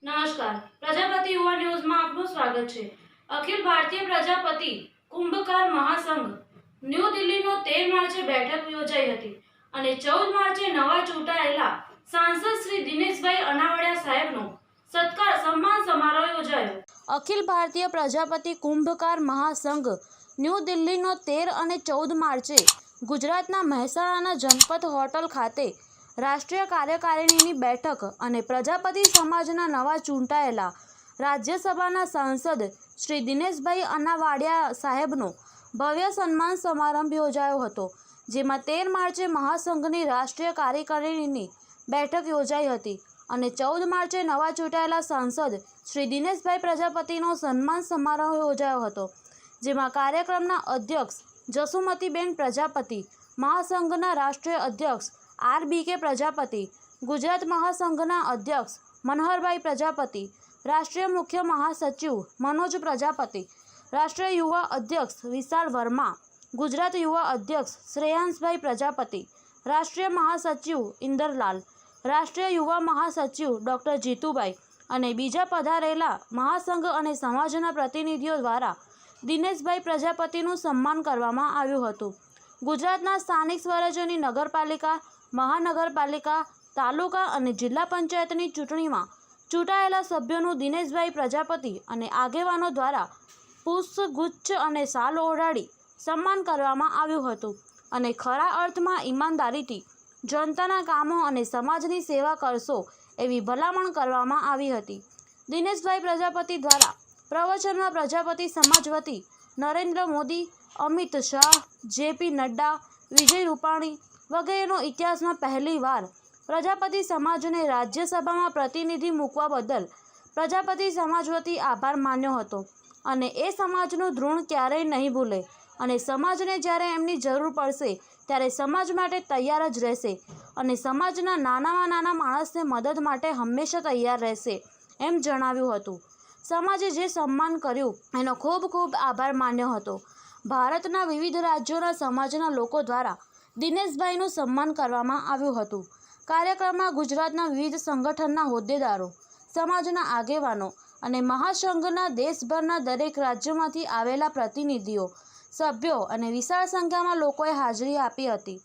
નમસ્કાર, પ્રજાપતિ યુવા ન્યૂઝમાં આપનું સ્વાગત છે। અખિલ ભારતીય પ્રજાપતિ કુંભકાર મહાસંઘ ન્યૂ દિલ્હીનો 13 માર્ચે બેઠક યોજાઈ હતી અને 14 માર્ચે નવા ચૂંટાયેલા સાંસદ શ્રી દિનેશભાઈ અનાવાડિયા સાહેબનો સત્કાર સન્માન સમારોહ યોજાયો। અખિલ ભારતીય પ્રજાપતિ કુંભકાર મહાસંઘ ન્યૂ દિલ્હીનો 13 અને 14 માર્ચે ગુજરાતના મહેસાણાના જનપથ હોટલ ખાતે રાષ્ટ્રીય કાર્યકારિણીની બેઠક અને પ્રજાપતિ સમાજના નવા ચૂંટાયેલા રાજ્યસભાના સાંસદ શ્રી દિનેશભાઈ અનાવાડિયા સાહેબનો ભવ્ય સન્માન સમારંભ યોજાયો હતો, જેમાં 13 માર્ચે મહાસંઘની રાષ્ટ્રીય કાર્યકારિણીની બેઠક યોજાઈ હતી અને 14 માર્ચે નવા ચૂંટાયેલા સાંસદ શ્રી દિનેશભાઈ પ્રજાપતિનો સન્માન સમારોહ યોજાયો હતો, જેમાં કાર્યક્રમના અધ્યક્ષ જસુમતીબેન પ્રજાપતિ, મહાસંઘના રાષ્ટ્રીય અધ્યક્ષ RBK પ્રજાપતિ, ગુજરાત મહાસંઘના અધ્યક્ષ મનહરભાઈ પ્રજાપતિ, રાષ્ટ્રીય મુખ્ય મહાસચિવ મનોજ પ્રજાપતિ, રાષ્ટ્રીય યુવા અધ્યક્ષ વિશાલ વર્મા, ગુજરાત યુવા અધ્યક્ષ શ્રેયાંશભાઈ પ્રજાપતિ, રાષ્ટ્રીય મહાસચિવ ઇન્દરલાલ, રાષ્ટ્રીય યુવા મહાસચિવ ડૉક્ટર જીતુભાઈ અને બીજા પધારેલા મહાસંઘ અને સમાજના પ્રતિનિધિઓ દ્વારા દિનેશભાઈ પ્રજાપતિનું સન્માન કરવામાં આવ્યું હતું। ગુજરાતના સ્થાનિક સ્વરાજ્યની નગરપાલિકા, મહાનગરપાલિકા, તાલુકા અને જિલ્લા પંચાયતની ચૂંટણીમાં ચૂંટાયેલા સભ્યોનું દિનેશભાઈ પ્રજાપતિ અને આગેવાનો દ્વારા પુષ્પગુચ્છ અને શાલ ઓઢાડી સન્માન કરવામાં આવ્યું હતું અને ખરા અર્થમાં ઈમાનદારીથી જનતાના કામો અને સમાજની સેવા કરશો એવી ભલામણ કરવામાં આવી હતી। દિનેશભાઈ પ્રજાપતિ દ્વારા પ્રવચનમાં પ્રજાપતિ સમાજ વતી નરેન્દ્ર મોદી, અમિત શાહ, JP નડ્ડા, વિજય રૂપાણી વગેરેનો ઇતિહાસમાં પહેલીવાર પ્રજાપતિ સમાજને રાજ્યસભામાં પ્રતિનિધિ મૂકવા બદલ પ્રજાપતિ સમાજ વતી આભાર માન્યો હતો અને એ સમાજનું ઋણ ક્યારેય નહીં ભૂલે અને સમાજને જ્યારે એમની જરૂર પડશે ત્યારે સમાજ માટે તૈયાર જ રહેશે અને સમાજના નાનામાં નાના માણસને મદદ માટે હંમેશા તૈયાર રહેશે એમ જણાવ્યું હતું। સમાજે જે સન્માન કર્યું એનો ખૂબ ખૂબ આભાર માન્યો હતો। ભારતના વિવિધ રાજ્યોના સમાજના લોકો દ્વારા દિનેશભાઈનું સન્માન કરવામાં આવ્યું હતું। કાર્યક્રમમાં ગુજરાતના વિવિધ સંગઠનના હોદ્દેદારો, સમાજના આગેવાનો અને મહાસંઘના દેશભરના દરેક રાજ્યોમાંથી આવેલા પ્રતિનિધિઓ, સભ્યો અને વિશાળ સંખ્યામાં લોકોએ હાજરી આપી હતી।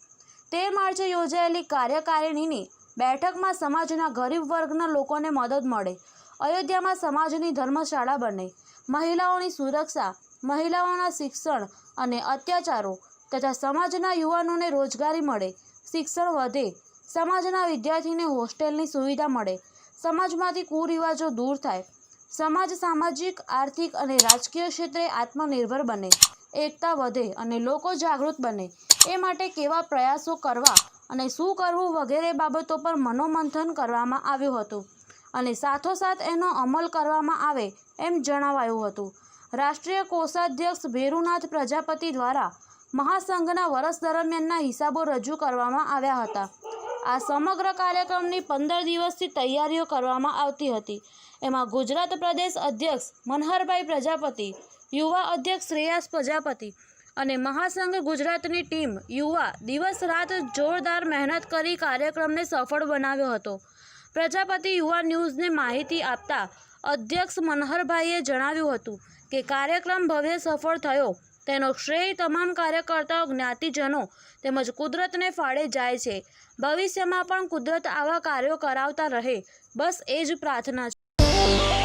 13 માર્ચે યોજાયેલી કાર્યકારિણીની બેઠકમાં સમાજના ગરીબ વર્ગના લોકોને મદદ મળે, અયોધ્યામાં સમાજની ધર્મશાળા બને, મહિલાઓની સુરક્ષા, મહિલાઓના શિક્ષણ અને અત્યાચારો તથા સમાજના યુવાનોને રોજગારી મળે, શિક્ષણ વધે, સમાજના વિદ્યાર્થીને હોસ્ટેલની સુવિધા મળે, સમાજમાંથી કુરિવાજો દૂર થાય, સમાજ સામાજિક, આર્થિક અને રાજકીય ક્ષેત્રે આત્મનિર્ભર બને, એકતા વધે અને લોકો જાગૃત બને એ માટે કેવા પ્રયાસો કરવા અને શું કરવું વગેરે બાબતો પર મનોમંથન કરવામાં આવ્યું હતું અને સાથોસાથ એનો અમલ કરવામાં આવે એમ જણાવાયું હતું। રાષ્ટ્રીય કોષાધ્યક્ષ ભેરુનાથ પ્રજાપતિ દ્વારા મહાસંઘના વર્ષ દરમિયાનના હિસાબો રજૂ કરવામાં આવ્યા હતા। આ સમગ્ર કાર્યક્રમની 15 દિવસથી તૈયારીઓ કરવામાં આવતી હતી। એમાં ગુજરાત પ્રદેશ અધ્યક્ષ મનહરભાઈ પ્રજાપતિ, યુવા અધ્યક્ષ શ્રેયાંશ પ્રજાપતિ અને મહાસંઘ ગુજરાતની ટીમ યુવા દિવસ રાત જોરદાર મહેનત કરી કાર્યક્રમને સફળ બનાવ્યો હતો। પ્રજાપતિ યુવા ન્યૂઝને માહિતી આપતા અધ્યક્ષ મનહરભાઈએ જણાવ્યું હતું કે કાર્યક્રમ ભવ્ય સફળ થયો તેનો શ્રેય તમામ કાર્યકર્તાઓ, જ્ઞાતિજનો તેમજ કુદરતને ફાળે જાય છે। ભવિષ્યમાં પણ કુદરત આવા કાર્યો કરાવતા રહે, બસ એ જ પ્રાર્થના છે।